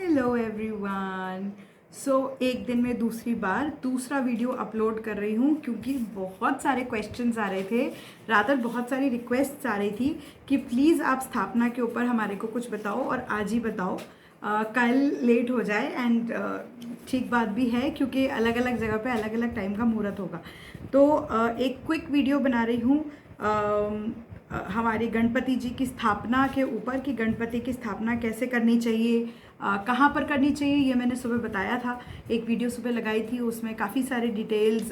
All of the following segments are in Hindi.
Hello everyone. एक दिन में दूसरी बार दूसरा वीडियो अपलोड कर रही हूँ क्योंकि बहुत सारे क्वेश्चंस आ रहे थे, रादर बहुत सारी रिक्वेस्ट्स आ रही थी कि प्लीज़ आप स्थापना के ऊपर हमारे को कुछ बताओ और आज ही बताओ। कल लेट हो जाए एंड ठीक बात भी है क्योंकि अलग अलग जगह पे अलग अलग टाइम का मुहूर्त होगा। तो एक क्विक वीडियो बना रही हूँ हमारे गणपति जी की स्थापना के ऊपर कि गणपति की स्थापना कैसे करनी चाहिए, कहाँ पर करनी चाहिए। ये मैंने सुबह बताया था, एक वीडियो सुबह लगाई थी, उसमें काफ़ी सारे डिटेल्स,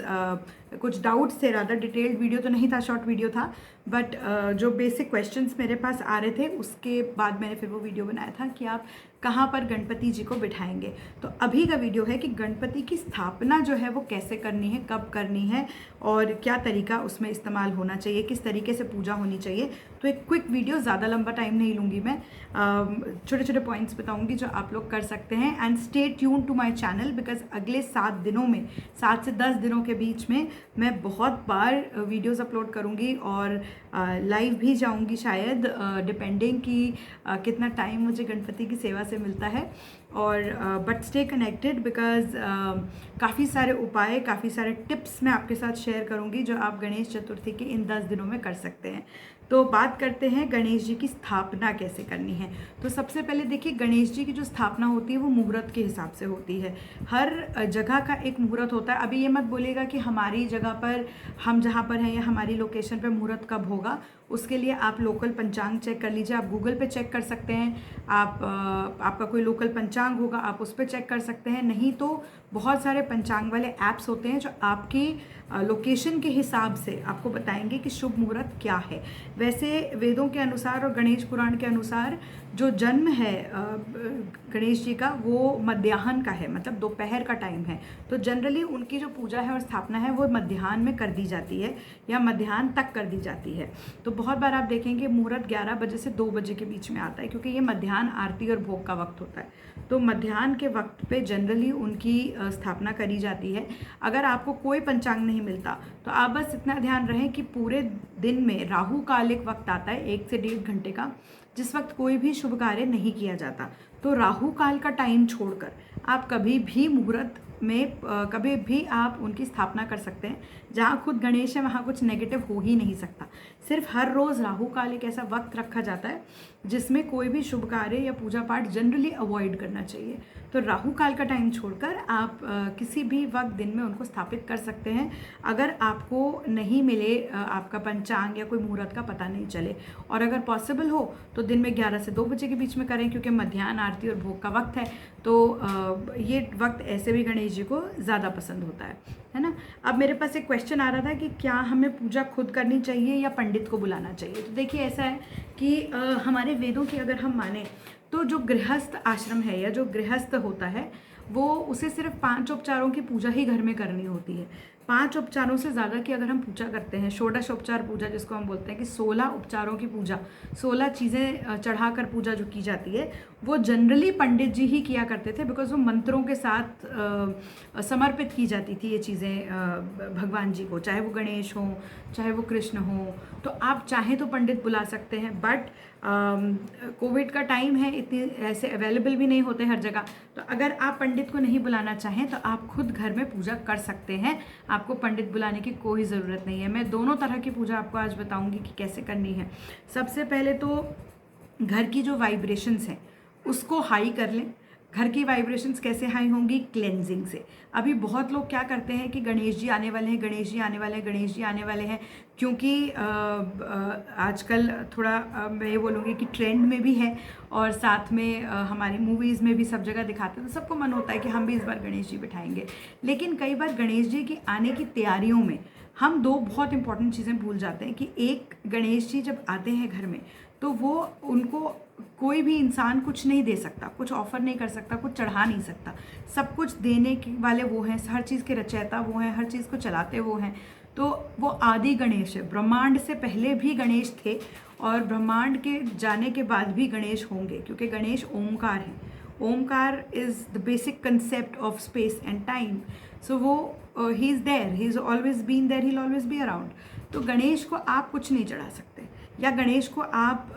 कुछ डाउट्स थे। रादर डिटेल्ड वीडियो तो नहीं था, शॉर्ट वीडियो था, बट जो बेसिक क्वेश्चंस मेरे पास आ रहे थे उसके बाद मैंने फिर वो वीडियो बनाया था कि आप कहाँ पर गणपति जी को बिठाएंगे। तो अभी का वीडियो है कि गणपति की स्थापना जो है वो कैसे करनी है, कब करनी है और क्या तरीका उसमें इस्तेमाल होना चाहिए, किस तरीके से पूजा होनी चाहिए। तो एक क्विक वीडियो, ज़्यादा लंबा टाइम नहीं लूँगी मैं, छोटे छोटे पॉइंट्स बताऊँगी जो आप लोग कर सकते हैं। And stay tune to my channel because अगले 7 दिनों में, 7 से 10 दिनों के बीच में मैं बहुत बार वीडियोज़ अपलोड करूँगी और लाइव भी जाऊँगी शायद, डिपेंडिंग कि कितना टाइम मुझे गणपति की सेवा से मिलता है। और बट स्टे कनेक्टेड बिकॉज काफ़ी सारे उपाय, काफ़ी सारे टिप्स मैं आपके साथ शेयर करूँगी जो आप गणेश चतुर्थी के इन 10 दिनों में कर सकते हैं। तो बात करते हैं गणेश जी की स्थापना कैसे करनी है। तो सबसे पहले देखिए, गणेश जी की जो स्थापना होती है वो मुहूर्त के हिसाब से होती है। हर जगह का एक मुहूर्त होता है। अभी ये मत बोलेगा कि हमारी जगह पर, हम जहाँ पर हैं या हमारी लोकेशन पर मुहूर्त कब होगा। उसके लिए आप लोकल पंचांग चेक कर लीजिए, आप गूगल पे चेक कर सकते हैं, आपका कोई लोकल पंचांग होगा आप उस पर चेक कर सकते हैं। नहीं तो बहुत सारे पंचांग वाले ऐप्स होते हैं जो आपकी लोकेशन के हिसाब से आपको बताएंगे कि शुभ मुहूर्त क्या है। वैसे वेदों के अनुसार और गणेश पुराण के अनुसार जो जन्म है गणेश जी का वो मध्याह्न का है, मतलब दोपहर का टाइम है। तो जनरली उनकी जो पूजा है और स्थापना है वो मध्याह्न में कर दी जाती है या मध्याह्न तक कर दी जाती है। तो बहुत बार आप देखेंगे मुहूर्त 11 बजे से 2 बजे के बीच में आता है क्योंकि ये मध्याह्न आरती और भोग का वक्त होता है। तो मध्याह्न के वक्त पे जनरली उनकी स्थापना करी जाती है। अगर आपको कोई पंचांग नहीं मिलता तो आप बस इतना ध्यान रहे कि पूरे दिन में राहु काल एक वक्त आता है 1 से 1.5 घंटे का, जिस वक्त कोई भी शुभ कार्य नहीं किया जाता। तो राहु काल का टाइम छोड़कर आप कभी भी मुहूर्त में कभी भी आप उनकी स्थापना कर सकते हैं। जहाँ खुद गणेश है वहाँ कुछ नेगेटिव हो ही नहीं सकता। सिर्फ हर रोज़ राहु काल एक ऐसा वक्त रखा जाता है जिसमें कोई भी शुभ कार्य या पूजा पाठ जनरली अवॉइड करना चाहिए। तो राहु काल का टाइम छोड़कर आप किसी भी वक्त दिन में उनको स्थापित कर सकते हैं, अगर आपको नहीं मिले आपका पंचांग या कोई मुहूर्त का पता नहीं चले। और अगर पॉसिबल हो तो दिन में 11 से 2 बजे के बीच में करें क्योंकि मध्याह्न आरती और भोग का वक्त है। तो ये वक्त ऐसे भी गणेश जी को ज़्यादा पसंद होता है ना। अब मेरे पास एक क्वेश्चन आ रहा था कि क्या हमें पूजा खुद करनी चाहिए या पंडित को बुलाना चाहिए। तो देखिए, ऐसा है कि हमारे वेदों की अगर हम माने तो जो गृहस्थ आश्रम है या जो गृहस्थ होता है वो उसे सिर्फ 5 उपचारों की पूजा ही घर में करनी होती है। 5 उपचारों से ज़्यादा की अगर हम पूजा करते हैं, षोडश उपचार पूजा जिसको हम बोलते हैं कि 16 उपचारों की पूजा, 16 चीज़ें चढ़ाकर पूजा जो की जाती है वो जनरली पंडित जी ही किया करते थे बिकॉज वो मंत्रों के साथ समर्पित की जाती थी ये चीज़ें भगवान जी को, चाहे वो गणेश हो चाहे वो कृष्ण हो। तो आप चाहें तो पंडित बुला सकते हैं, बट कोविड का टाइम है, इतने ऐसे अवेलेबल भी नहीं होते हर जगह। तो अगर आप पंडित को नहीं बुलाना चाहें तो आप खुद घर में पूजा कर सकते हैं, आपको पंडित बुलाने की कोई ज़रूरत नहीं है। मैं दोनों तरह की पूजा आपको आज बताऊंगी कि कैसे करनी है। सबसे पहले तो घर की जो वाइब्रेशंस हैं उसको हाई कर लें। घर की वाइब्रेशंस कैसे हाई होंगी? क्लेंजिंग से। अभी बहुत लोग क्या करते हैं कि गणेश जी आने वाले हैं, गणेश जी आने वाले हैं, गणेश जी आने वाले हैं, क्योंकि आजकल थोड़ा मैं ये बोलूँगी कि ट्रेंड में भी है और साथ में हमारी मूवीज़ में भी सब जगह दिखाते हैं। तो सबको मन होता है कि हम भी इस बार गणेश जी बिठाएंगे। लेकिन कई बार गणेश जी की आने की तैयारियों में हम 2 बहुत इंपॉर्टेंट चीज़ें भूल जाते हैं कि एक, गणेश जी जब आते हैं घर में तो वो उनको कोई भी इंसान कुछ नहीं दे सकता, कुछ ऑफर नहीं कर सकता, कुछ चढ़ा नहीं सकता। सब कुछ देने के वाले वो हैं, हर चीज़ के रचयिता वो हैं, हर चीज़ को चलाते वो हैं। तो वो आदि गणेश है। ब्रह्मांड से पहले भी गणेश थे और ब्रह्मांड के जाने के बाद भी गणेश होंगे क्योंकि गणेश ओमकार है। Omkar is the basic concept of space and time. So वो he is there, he is always been there, he will always be around. तो गणेश को आप कुछ नहीं चढ़ा सकते। या गणेश को आप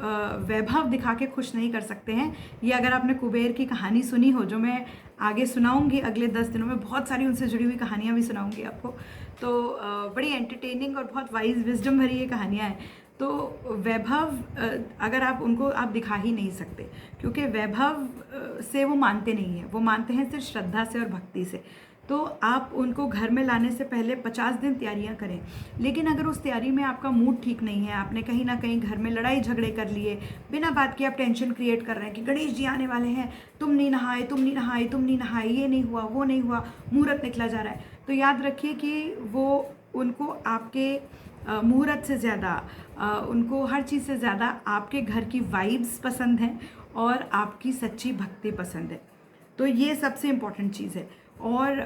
वैभव दिखा के खुश नहीं कर सकते हैं। ये अगर आपने कुबेर की कहानी सुनी हो, जो मैं आगे सुनाऊंगी अगले 10 दिनों में, बहुत सारी उनसे जुड़ी हुई कहानियाँ भी सुनाऊंगी आपको, तो बड़ी एंटरटेनिंग और बहुत वाइज विजडम भरी ये कहानियाँ हैं। तो वैभव अगर आप उनको आप दिखा ही नहीं सकते, क्योंकि वैभव से वो मानते नहीं हैं, वो मानते हैं सिर्फ श्रद्धा से और भक्ति से। तो आप उनको घर में लाने से पहले 50 दिन तैयारियां करें। लेकिन अगर उस तैयारी में आपका मूड ठीक नहीं है, आपने कहीं ना कहीं घर में लड़ाई झगड़े कर लिए, बिना बात के आप टेंशन क्रिएट कर रहे हैं कि गणेश जी आने वाले हैं, तुम नहीं नहाए, तुम नहीं नहाए, तुम नहीं नहाए, ये नहीं हुआ, वो नहीं हुआ, मुहूर्त निकला जा रहा है, तो याद रखिए कि वो उनको आपके मुहूर्त से ज़्यादा, उनको हर चीज़ से ज़्यादा आपके घर की वाइब्स पसंद हैं और आपकी सच्ची भक्ति पसंद है। तो ये सबसे इम्पॉर्टेंट चीज़ है। और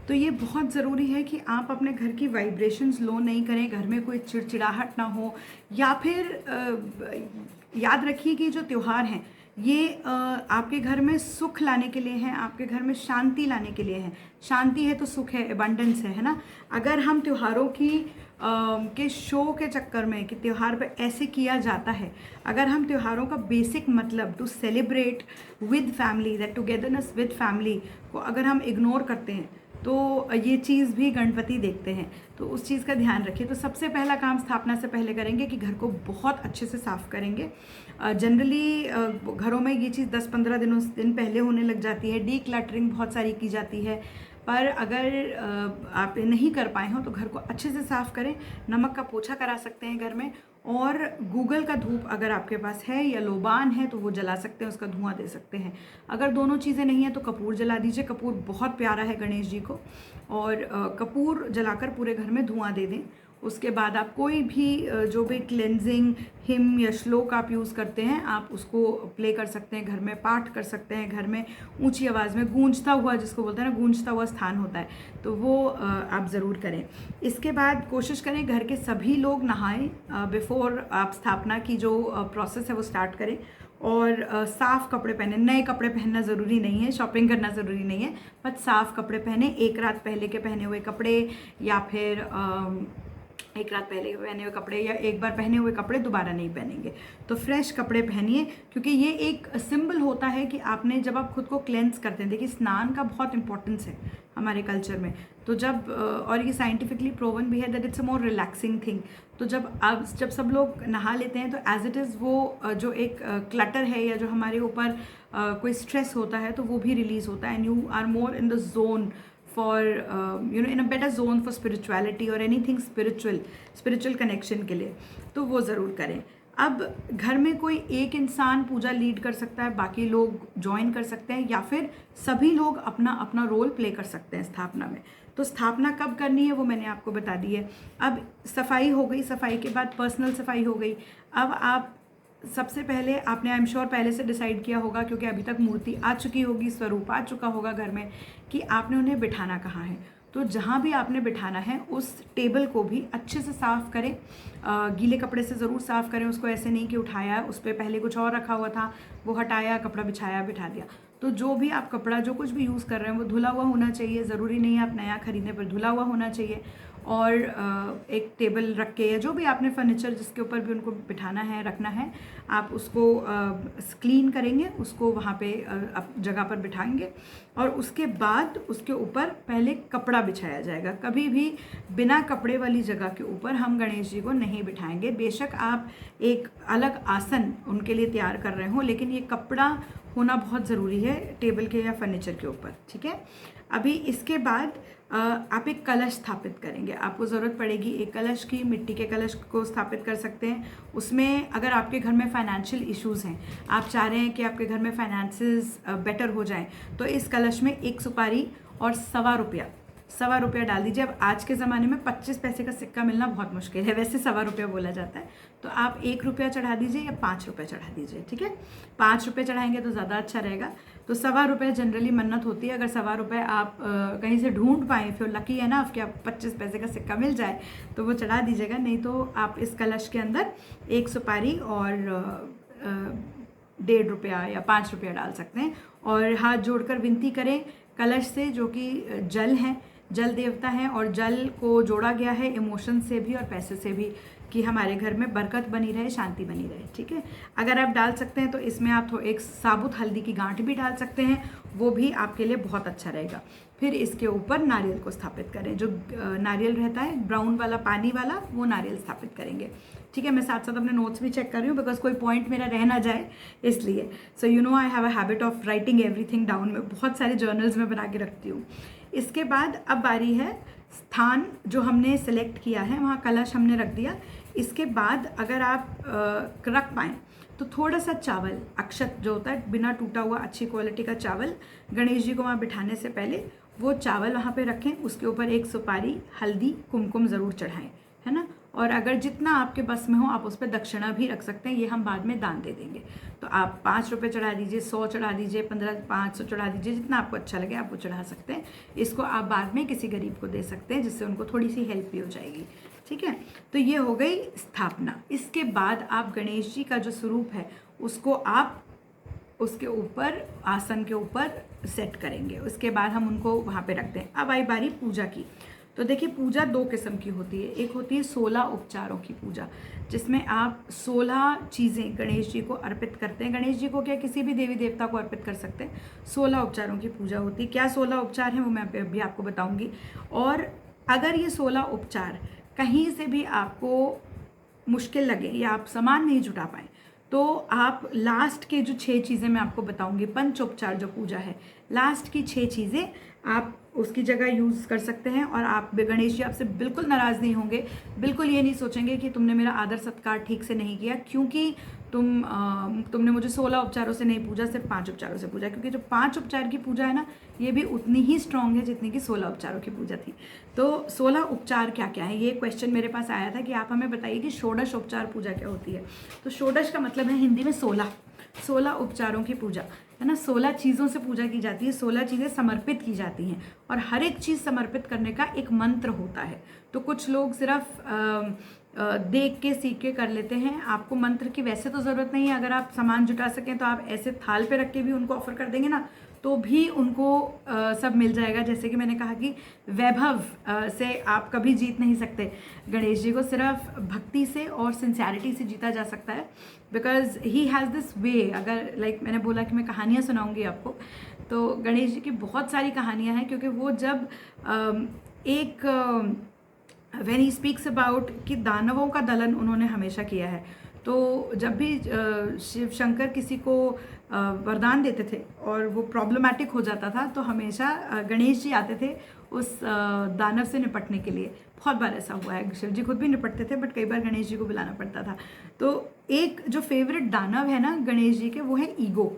तो ये बहुत ज़रूरी है कि आप अपने घर की वाइब्रेशंस लो नहीं करें, घर में कोई चिड़चिड़ाहट ना हो। या फिर याद रखिए कि जो त्यौहार हैं ये आपके घर में सुख लाने के लिए हैं, आपके घर में शांति लाने के लिए हैं। शांति है तो सुख है, एबंडेंस है ना। अगर हम त्योहारों के शो के चक्कर में कि त्यौहार पे ऐसे किया जाता है, अगर हम त्योहारों का बेसिक मतलब to celebrate with family, that togetherness with family को अगर हम इग्नोर करते हैं, तो ये चीज़ भी गणपति देखते हैं। तो उस चीज़ का ध्यान रखिए। तो सबसे पहला काम स्थापना से पहले करेंगे कि घर को बहुत अच्छे से साफ़ करेंगे। जनरली घरों में ये चीज़ 10-15 दिन पहले होने लग जाती है। डी क्लटरिंग बहुत सारी की जाती है, पर अगर आप नहीं कर पाए हो तो घर को अच्छे से साफ़ करें। नमक का पोछा करा सकते हैं घर में, और गूगल का धूप अगर आपके पास है या लोबान है तो वो जला सकते हैं, उसका धुआं दे सकते हैं। अगर दोनों चीज़ें नहीं हैं तो कपूर जला दीजिए। कपूर बहुत प्यारा है गणेश जी को, और कपूर जलाकर पूरे घर में धुआं दे दें। उसके बाद आप कोई भी जो भी क्लेंजिंग हिम या श्लोक आप यूज़ करते हैं, आप उसको प्ले कर सकते हैं, घर में पाठ कर सकते हैं, घर में ऊंची आवाज़ में गूंजता हुआ, जिसको बोलते हैं ना गूंजता हुआ स्थान होता है, तो वो आप ज़रूर करें। इसके बाद कोशिश करें घर के सभी लोग नहाएं बिफोर आप स्थापना की जो प्रोसेस है वो स्टार्ट करें। और साफ़ कपड़े पहने। नए कपड़े पहनना ज़रूरी नहीं है, शॉपिंग करना ज़रूरी नहीं है, बट साफ़ कपड़े पहने। एक रात पहले के पहने हुए कपड़े, या फिर एक रात पहले पहने हुए कपड़े या एक बार पहने हुए कपड़े दोबारा नहीं पहनेंगे। तो फ्रेश कपड़े पहनिए, क्योंकि ये एक सिंबल होता है कि आपने, जब आप खुद को क्लेंस करते हैं, देखिए स्नान का बहुत इंपॉर्टेंस है हमारे कल्चर में। तो जब और ये साइंटिफिकली प्रूवन भी है that it's a more relaxing thing. तो जब सब लोग नहा लेते हैं तो एज इट इज़ वो जो एक क्लटर है या जो हमारे ऊपर कोई स्ट्रेस होता है तो वो भी रिलीज़ होता है, and you are more in the zone for in a better zone for spirituality or anything spiritual connection के लिए। तो वो ज़रूर करें। अब घर में कोई एक इंसान पूजा लीड कर सकता है, बाकी लोग ज्वाइन कर सकते हैं, या फिर सभी लोग अपना अपना रोल प्ले कर सकते हैं स्थापना में। तो स्थापना कब करनी है वो मैंने आपको बता दी है। अब सफाई हो गई, सफाई के बाद पर्सनल सफाई हो गई। अब आप सबसे पहले आपने, आई एम श्योर पहले से डिसाइड किया होगा, क्योंकि अभी तक मूर्ति आ चुकी होगी, स्वरूप आ चुका होगा घर में, कि आपने उन्हें बिठाना कहाँ है। तो जहाँ भी आपने बिठाना है उस टेबल को भी अच्छे से साफ़ करें। गीले कपड़े से ज़रूर साफ़ करें उसको। ऐसे नहीं कि उठाया, उस पर पहले कुछ और रखा हुआ था, वो हटाया, कपड़ा बिछाया, बिठा दिया। तो जो भी आप कपड़ा, जो कुछ भी यूज़ कर रहे हैं वो धुला हुआ होना चाहिए। ज़रूरी नहीं है आप नया खरीदने पर धुला हुआ होना चाहिए। और एक टेबल रख के, या जो भी आपने फर्नीचर जिसके ऊपर भी उनको बिठाना है, रखना है, आप उसको क्लीन करेंगे, उसको वहाँ पे जगह पर बिठाएंगे, और उसके बाद उसके ऊपर पहले कपड़ा बिछाया जाएगा। कभी भी बिना कपड़े वाली जगह के ऊपर हम गणेश जी को नहीं बिठाएंगे। बेशक आप एक अलग आसन उनके लिए तैयार कर रहे हो, लेकिन ये कपड़ा होना बहुत ज़रूरी है टेबल के या फर्नीचर के ऊपर, ठीक है। अभी इसके बाद आप एक कलश स्थापित करेंगे। आपको ज़रूरत पड़ेगी एक कलश की। मिट्टी के कलश को स्थापित कर सकते हैं। उसमें अगर आपके घर में फाइनेंशियल इश्यूज़ हैं, आप चाह रहे हैं कि आपके घर में फाइनेंसेस बेटर हो जाएं, तो इस कलश में 1 सुपारी और ₹1.25 डाल दीजिए। अब आज के ज़माने में 25 पैसे का सिक्का मिलना बहुत मुश्किल है, वैसे ₹1.25 बोला जाता है। तो आप ₹1 चढ़ा दीजिए या ₹5 चढ़ा दीजिए, ठीक है। ₹5 चढ़ाएंगे तो ज़्यादा अच्छा रहेगा। तो ₹1.25 जनरली मन्नत होती है। अगर ₹1.25 आप कहीं से ढूंढ पाएँ, फिर लकी है ना आपके, आप 25 पैसे का सिक्का मिल जाए तो वो चढ़ा दीजिएगा। नहीं तो आप इस कलश के अंदर 1 सुपारी और ₹1.5 या ₹5 डाल सकते हैं। और हाथ जोड़कर विनती करें कलश से, जो कि जल है, जल देवता हैं और जल को जोड़ा गया है इमोशन से भी और पैसे से भी कि हमारे घर में बरकत बनी रहे, शांति बनी रहे। ठीक है, अगर आप डाल सकते हैं तो इसमें आप एक साबुत हल्दी की गांठ भी डाल सकते हैं, वो भी आपके लिए बहुत अच्छा रहेगा। फिर इसके ऊपर नारियल को स्थापित करें, जो नारियल रहता है ब्राउन वाला पानी वाला, वो नारियल स्थापित करेंगे। ठीक है, मैं साथ साथ अपने नोट्स भी चेक कर रही हूँ बिकॉज कोई पॉइंट मेरा रह ना जाए इसलिए। So you know I have a habit of writing everything down. में बहुत सारे जर्नल्स में बना के रखती हूँ। इसके बाद अब बारी है स्थान जो हमने सेलेक्ट किया है, वहाँ कलश हमने रख दिया। इसके बाद अगर आप रख पाएँ तो थोड़ा सा चावल, अक्षत जो होता है बिना टूटा हुआ अच्छी क्वालिटी का चावल, गणेश जी को वहाँ बिठाने से पहले वो चावल वहाँ पे रखें। उसके ऊपर एक सुपारी, हल्दी, कुमकुम ज़रूर चढ़ाएं, है ना। और अगर जितना आपके बस में हो आप उस पर दक्षिणा भी रख सकते हैं, ये हम बाद में दान दे देंगे। तो आप 5 रुपये चढ़ा दीजिए, 100 चढ़ा दीजिए, 500 चढ़ा दीजिए, जितना आपको अच्छा लगे आप वो चढ़ा सकते हैं। इसको आप बाद में किसी गरीब को दे सकते हैं जिससे उनको थोड़ी सी हेल्प भी हो जाएगी। ठीक है, तो ये हो गई स्थापना। इसके बाद आप गणेश जी का जो स्वरूप है उसको आप उसके ऊपर, आसन के ऊपर सेट करेंगे। उसके बाद हम उनको वहाँ पे रखते हैं। अब आई बारी पूजा की। तो देखिए, पूजा 2 किस्म की होती है। एक होती है 16 उपचारों की पूजा, जिसमें आप 16 चीज़ें गणेश जी को अर्पित करते हैं। गणेश जी को क्या, किसी भी देवी देवता को अर्पित कर सकते हैं। 16 उपचारों की पूजा होती है। क्या 16 उपचार हैं वो मैं अभी आपको बताऊँगी। और अगर ये 16 उपचार कहीं से भी आपको मुश्किल लगे या आप सामान नहीं जुटा पाएँ, तो आप लास्ट के जो 6 चीज़ें मैं आपको बताऊंगी, पंचोपचार जो पूजा है, लास्ट की 6 चीज़ें आप उसकी जगह यूज़ कर सकते हैं। और आप गणेश जी आपसे बिल्कुल नाराज़ नहीं होंगे, बिल्कुल ये नहीं सोचेंगे कि तुमने मेरा आदर सत्कार ठीक से नहीं किया, क्योंकि तुमने मुझे 16 उपचारों से नहीं पूजा, सिर्फ 5 उपचारों से पूजा। क्योंकि जो 5 उपचार की पूजा है ना, ये भी उतनी ही स्ट्रांग है जितनी कि 16 उपचारों की पूजा थी। तो 16 उपचार क्या क्या है, ये क्वेश्चन मेरे पास आया था कि आप हमें बताइए कि षोडश उपचार पूजा क्या होती है। तो षोडश का मतलब है हिंदी में 16 उपचारों की पूजा, है ना। 16 चीज़ों से पूजा की जाती है, 16 चीज़ें समर्पित की जाती हैं और हर एक चीज़ समर्पित करने का एक मंत्र होता है। तो कुछ लोग सिर्फ देख के सीख के कर लेते हैं। आपको मंत्र की वैसे तो ज़रूरत नहीं है। अगर आप सामान जुटा सकें तो आप ऐसे थाल पे रख के भी उनको ऑफर कर देंगे ना, तो भी उनको सब मिल जाएगा। जैसे कि मैंने कहा कि वैभव से आप कभी जीत नहीं सकते गणेश जी को, सिर्फ भक्ति से और सिंसियरिटी से जीता जा सकता है। Because he has this way. अगर मैंने बोला कि मैं कहानियाँ सुनाऊंगी आपको, तो गणेश जी की बहुत सारी कहानियाँ हैं। क्योंकि वो जब व्हेन ही स्पीक्स अबाउट कि दानवों का दलन उन्होंने हमेशा किया है। तो जब भी शिव शंकर किसी को वरदान देते थे और वो प्रॉब्लमैटिक हो जाता था, तो हमेशा गणेश जी आते थे उस दानव से निपटने के लिए। बहुत बार ऐसा हुआ है, शिव जी खुद भी निपटते थे, बट कई बार गणेश जी को बुलाना पड़ता था। तो एक जो फेवरेट दानव है ना गणेश जी के, वो है ईगो।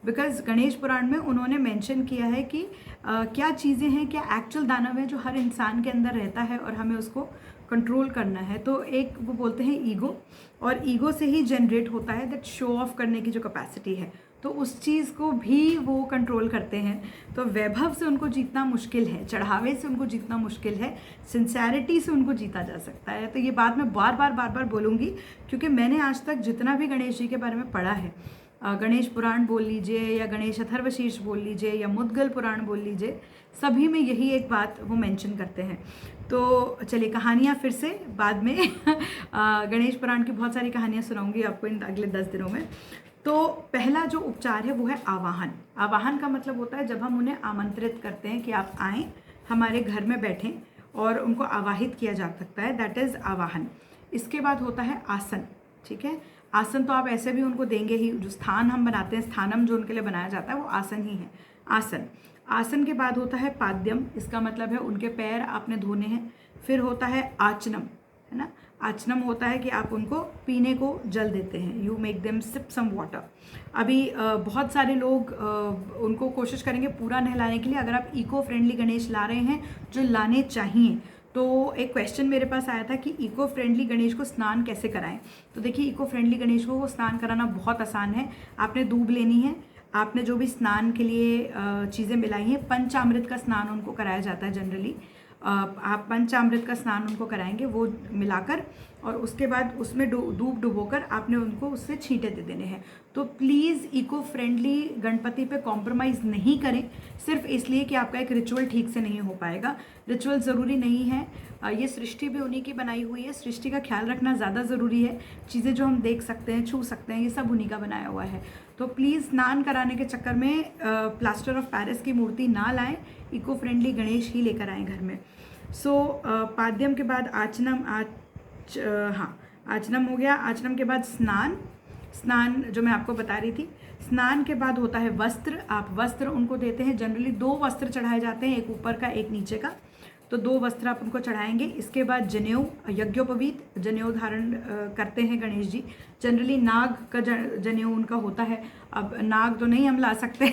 बिकॉज गणेश पुराण में उन्होंने मेंशन किया है कि क्या चीज़ें हैं, क्या एक्चुअल दानव है जो हर इंसान के अंदर रहता है और हमें उसको कंट्रोल करना है। तो एक वो बोलते हैं ईगो, और ईगो से ही जनरेट होता है दैट शो ऑफ करने की जो कैपेसिटी है, तो उस चीज़ को भी वो कंट्रोल करते हैं। तो वैभव से उनको जीतना मुश्किल है, चढ़ावे से उनको जीतना मुश्किल है, सिंसियरिटी से उनको जीता जा सकता है। तो ये बात मैं बार बार बोलूँगी, क्योंकि मैंने आज तक जितना भी गणेश जी के बारे में पढ़ा है, गणेश पुराण बोल लीजिए या गणेश अथर्वशीर्ष बोल लीजिए या मुद्गल पुराण बोल लीजिए, सभी में यही एक बात वो मेंशन करते हैं। तो चलिए कहानियाँ फिर से बाद में गणेश पुराण की बहुत सारी कहानियाँ सुनाऊंगी आपको इन अगले 10 दिनों में। तो पहला जो उपचार है वो है आवाहन। आवाहन का मतलब होता है जब हम उन्हें आमंत्रित करते हैं कि आप आएँ, हमारे घर में बैठें, और उनको आवाहित किया जा सकता है, दैट इज़ आवाहन। इसके बाद होता है आसन। ठीक है, आसन तो आप ऐसे भी उनको देंगे ही। जो स्थान हम बनाते हैं, स्थानम जो उनके लिए बनाया जाता है, वो आसन ही है, आसन। आसन के बाद होता है पाद्यम। इसका मतलब है उनके पैर आपने धोने हैं। फिर होता है आचनम, है ना। आचनम होता है कि आप उनको पीने को जल देते हैं, you make them sip some water. अभी बहुत सारे लोग उनको कोशिश करेंगे पूरा नहलाने के लिए। अगर आप इको फ्रेंडली गणेश ला रहे हैं, जो लाने चाहिए, तो एक क्वेश्चन मेरे पास आया था कि इको फ्रेंडली गणेश को स्नान कैसे कराएं। तो देखिए, इको फ्रेंडली गणेश को स्नान कराना बहुत आसान है। आपने दूब लेनी है, आपने जो भी स्नान के लिए चीज़ें मिलाई हैं, पंचामृत का स्नान उनको कराया जाता है जनरली। आप पंचामृत का स्नान उनको कराएंगे, वो मिलाकर और उसके बाद उसमें दूध डुबोकर आपने उनको उससे छींटे दे देने हैं। तो प्लीज़ इको फ्रेंडली गणपति पे कॉम्प्रोमाइज़ नहीं करें सिर्फ इसलिए कि आपका एक रिचुअल ठीक से नहीं हो पाएगा। रिचुअल ज़रूरी नहीं है, ये सृष्टि भी उन्हीं की बनाई हुई है, सृष्टि का ख्याल रखना ज़्यादा ज़रूरी है। चीज़ें जो हम देख सकते हैं, छू सकते हैं, ये सब उन्हीं का बनाया हुआ है। तो प्लीज़ स्नान कराने के चक्कर में प्लास्टर ऑफ पेरिस की मूर्ति ना लाएं, इको फ्रेंडली गणेश ही लेकर आएँ घर में। सो पाद्यम के बाद आचनम, आचनम हो गया। आचनम के बाद स्नान जो मैं आपको बता रही थी। स्नान के बाद होता है वस्त्र। आप वस्त्र उनको देते हैं, जनरली 2 वस्त्र चढ़ाए जाते हैं, एक ऊपर का एक नीचे का, तो 2 वस्त्र आप उनको चढ़ाएंगे। इसके बाद जनेऊ, यज्ञोपवीत जनेऊ धारण करते हैं गणेश जी। जनरली नाग का जनेऊ उनका होता है, अब नाग तो नहीं हम ला सकते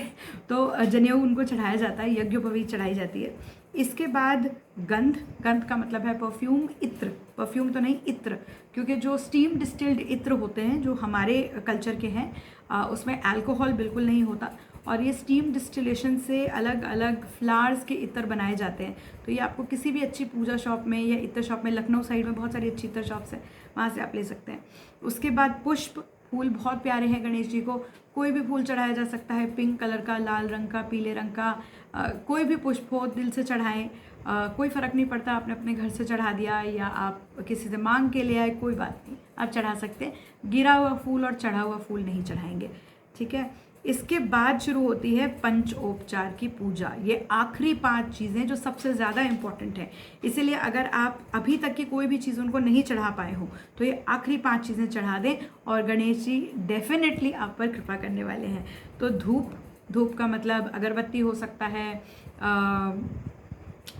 तो जनेऊ उनको चढ़ाया जाता है, यज्ञोपवीत चढ़ाई जाती है। इसके बाद गंध का मतलब है परफ्यूम, इत्र, परफ्यूम तो नहीं इत्र, क्योंकि जो स्टीम डिस्टिल्ड इत्र होते हैं जो हमारे कल्चर के हैं उसमें अल्कोहल बिल्कुल नहीं होता, और ये स्टीम डिस्टिलेशन से अलग अलग फ्लावर्स के इत्र बनाए जाते हैं। तो ये आपको किसी भी अच्छी पूजा शॉप में या इत्र शॉप में, लखनऊ साइड में बहुत सारी अच्छी इत्र शॉप्स हैं, वहाँ से आप ले सकते हैं। उसके बाद पुष्प, फूल बहुत प्यारे हैं गणेश जी को, कोई भी फूल चढ़ाया जा सकता है, पिंक कलर का, लाल रंग का, पीले रंग का, कोई भी पुष्प हो, दिल से चढ़ाएं, कोई फ़र्क नहीं पड़ता। आपने अपने घर से चढ़ा दिया या आप किसी से मांग के ले आए, कोई बात नहीं, आप चढ़ा सकते हैं। गिरा हुआ फूल और चढ़ा हुआ फूल नहीं चढ़ाएंगे, ठीक है। इसके बाद शुरू होती है पंचोपचार की पूजा। ये आखिरी 5 चीज़ें जो सबसे ज़्यादा इम्पॉर्टेंट हैं, इसीलिए अगर आप अभी तक की कोई भी चीज़ उनको नहीं चढ़ा पाए हो तो ये आखिरी 5 चीज़ें चढ़ा दें और गणेश जी डेफिनेटली आप पर कृपा करने वाले हैं। तो धूप का मतलब अगरबत्ती हो सकता है,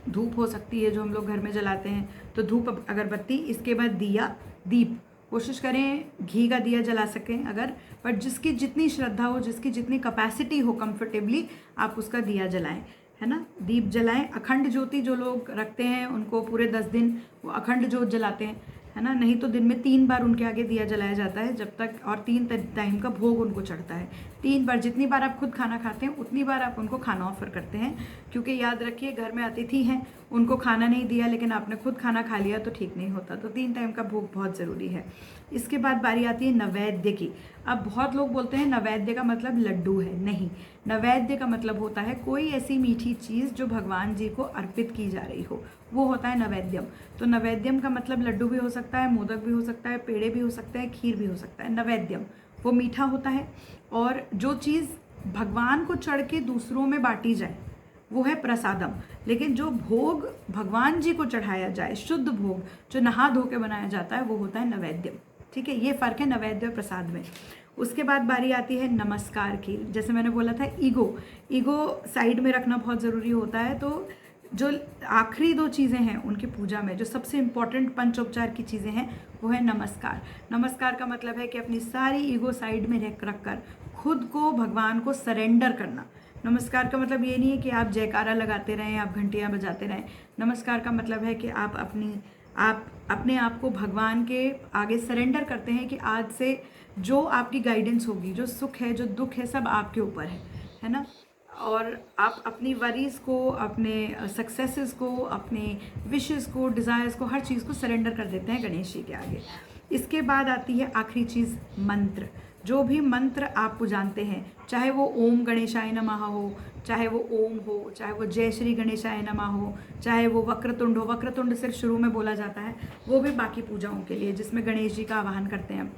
धूप हो सकती है जो हम लोग घर में जलाते हैं, तो धूप अगरबत्ती। इसके बाद दीप, कोशिश करें घी का दिया जला सकें अगर, बट जिसकी जितनी श्रद्धा हो, जिसकी जितनी कैपेसिटी हो कंफर्टेबली, आप उसका दिया जलाएं, है ना। दीप जलाएं। अखंड ज्योति जो लोग रखते हैं उनको पूरे 10 दिन वो अखंड ज्योत जलाते हैं, है ना। नहीं तो दिन में 3 बार उनके आगे दिया जलाया जाता है जब तक, और 3 टाइम का भोग उनको चढ़ता है। 3 बार, जितनी बार आप खुद खाना खाते हैं उतनी बार आप उनको खाना ऑफर करते हैं, क्योंकि याद रखिए घर में अतिथि हैं, उनको खाना नहीं दिया लेकिन आपने खुद खाना खा लिया तो ठीक नहीं होता। तो 3 टाइम का भोग बहुत ज़रूरी है। इसके बाद बारी आती है नैवेद्य की। अब बहुत लोग बोलते हैं नैवेद्य का मतलब लड्डू है, नहीं, नैवेद्य का मतलब होता है कोई ऐसी मीठी चीज़ जो भगवान जी को अर्पित की जा रही हो, वो होता है नैवेद्यम। तो नैवेद्यम का मतलब लड्डू भी हो सकता है, मोदक भी हो सकता है, पेड़े भी हो सकता है, खीर भी हो सकता है। नैवेद्यम वो मीठा होता है, और जो चीज़ भगवान को चढ़ के दूसरों में बांटी जाए वो है प्रसादम। लेकिन जो भोग भगवान जी को चढ़ाया जाए, शुद्ध भोग जो नहा धो के बनाया जाता है, वो होता है नैवेद्यम, ठीक है। ये फ़र्क है नैवेद्य और प्रसाद में। उसके बाद बारी आती है नमस्कार की। जैसे मैंने बोला था ईगो साइड में रखना बहुत ज़रूरी होता है। तो जो आखिरी 2 चीज़ें हैं उनकी पूजा में, जो सबसे इम्पॉर्टेंट पंचोपचार की चीज़ें हैं, वो है नमस्कार। नमस्कार का मतलब है कि अपनी सारी ईगो साइड में रख कर खुद को भगवान को सरेंडर करना। नमस्कार का मतलब ये नहीं है कि आप जयकारा लगाते रहें, आप घंटियाँ बजाते रहें। नमस्कार का मतलब है कि आप अपने आप को भगवान के आगे सरेंडर करते हैं कि आज से जो आपकी गाइडेंस होगी, जो सुख है, जो दुख है, सब आपके ऊपर है ना। और आप अपनी वरीज़ को, अपने सक्सेसेस को, अपने विशेस को, डिज़ायर्स को, हर चीज़ को सरेंडर कर देते हैं गणेश जी के आगे। इसके बाद आती है आखिरी चीज़ मंत्र। जो भी मंत्र आप जानते हैं, चाहे वो ओम गणेशाय नमः हो, चाहे वो ओम हो, चाहे वो जय श्री गणेशाय नमः हो, चाहे वो वक्रतुंड हो। वक्रतुंड सिर्फ शुरू में बोला जाता है, वो भी बाकी पूजाओं के लिए जिसमें गणेश जी का आवाहन करते हैं।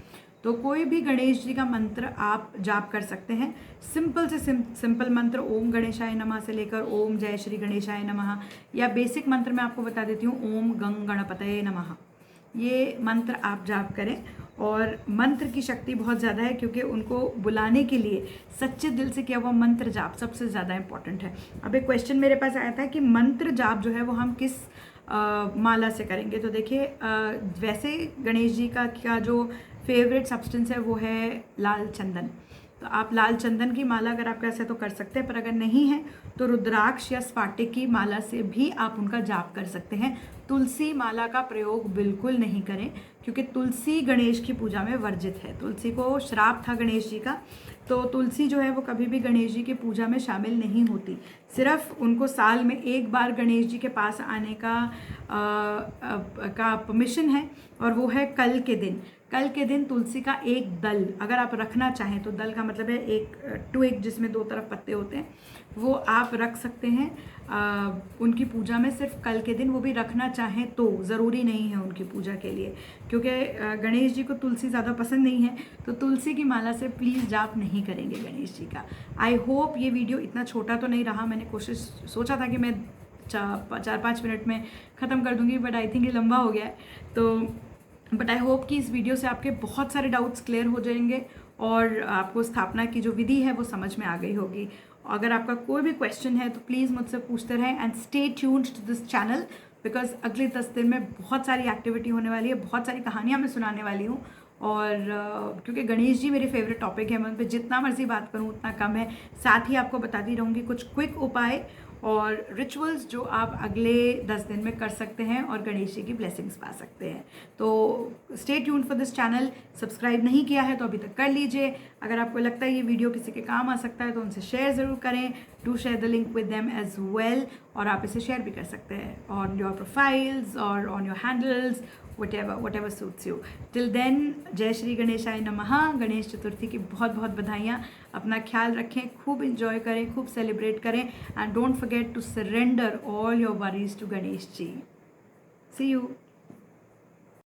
तो कोई भी गणेश जी का मंत्र आप जाप कर सकते हैं। सिंपल से सिंपल मंत्र ओम गणेशाय नमः से लेकर ओम जय श्री गणेशाय नमः, या बेसिक मंत्र मैं आपको बता देती हूँ, ओम गंग गणपतये नमः। ये मंत्र आप जाप करें। और मंत्र की शक्ति बहुत ज़्यादा है, क्योंकि उनको बुलाने के लिए सच्चे दिल से किया हुआ मंत्र जाप सबसे ज़्यादा इम्पॉर्टेंट है। अब एक क्वेश्चन मेरे पास आया था कि मंत्र जाप जो है वो हम किस माला से करेंगे। तो देखिए, वैसे गणेश जी का जो फेवरेट सब्सटेंस है वो है लाल चंदन। तो आप लाल चंदन की माला अगर आपके ऐसे तो कर सकते हैं, पर अगर नहीं है तो रुद्राक्ष या स्फाटिक की माला से भी आप उनका जाप कर सकते हैं। तुलसी माला का प्रयोग बिल्कुल नहीं करें। क्योंकि तुलसी गणेश की पूजा में वर्जित है। तुलसी को श्राप था गणेश जी का, तो तुलसी जो है वो कभी भी गणेश जी की पूजा में शामिल नहीं होती। सिर्फ उनको साल में एक बार गणेश जी के पास आने का परमिशन है, और वो है कल के दिन। कल के दिन तुलसी का एक दल अगर आप रखना चाहें, तो दल का मतलब है एक ट्विग जिसमें दो तरफ पत्ते होते हैं, वो आप रख सकते हैं उनकी पूजा में सिर्फ कल के दिन। वो भी रखना चाहें तो, ज़रूरी नहीं है उनकी पूजा के लिए, क्योंकि गणेश जी को तुलसी ज़्यादा पसंद नहीं है, तो तुलसी की माला से प्लीज़ जाप नहीं करेंगे गणेश जी का। आई होप ये वीडियो इतना छोटा तो नहीं रहा। मैंने सोचा था कि मैं 4-5 मिनट में ख़त्म कर दूँगी, बट आई थिंक ये लंबा हो गया है। तो बट आई होप कि इस वीडियो से आपके बहुत सारे डाउट्स क्लियर हो जाएंगे और आपको स्थापना की जो विधि है वो समझ में आ गई होगी। अगर आपका कोई भी क्वेश्चन है तो प्लीज़ मुझसे पूछते रहें, and stay tuned to this channel, because अगले 10 दिन में बहुत सारी एक्टिविटी होने वाली है, बहुत सारी कहानियाँ मैं सुनाने वाली हूँ। और क्योंकि गणेश जी मेरे फेवरेट टॉपिक है, मैं उन पर जितना मर्जी बात करूँ उतना कम है। साथ ही आपको बताती रहूँगी कुछ क्विक उपाय और रिचुअल्स जो आप अगले 10 दिन में कर सकते हैं और गणेश जी की ब्लेसिंग्स पा सकते हैं। तो stay tuned for this channel. Subscribe नहीं किया है तो अभी तक कर लीजिए। अगर आपको लगता है ये वीडियो किसी के काम आ सकता है तो उनसे शेयर ज़रूर करें। Do share the link with them as well, और आप इसे शेयर भी कर सकते हैं ऑन योर प्रोफाइल्स और on your handles, whatever suits you. Till then, जय श्री गणेशाय नमः। गणेश चतुर्थी की बहुत बहुत बधाइयाँ। अपना ख्याल रखें, खूब इंजॉय करें, खूब सेलिब्रेट करें, and don't forget to surrender all your worries to Ganesh ji. See you.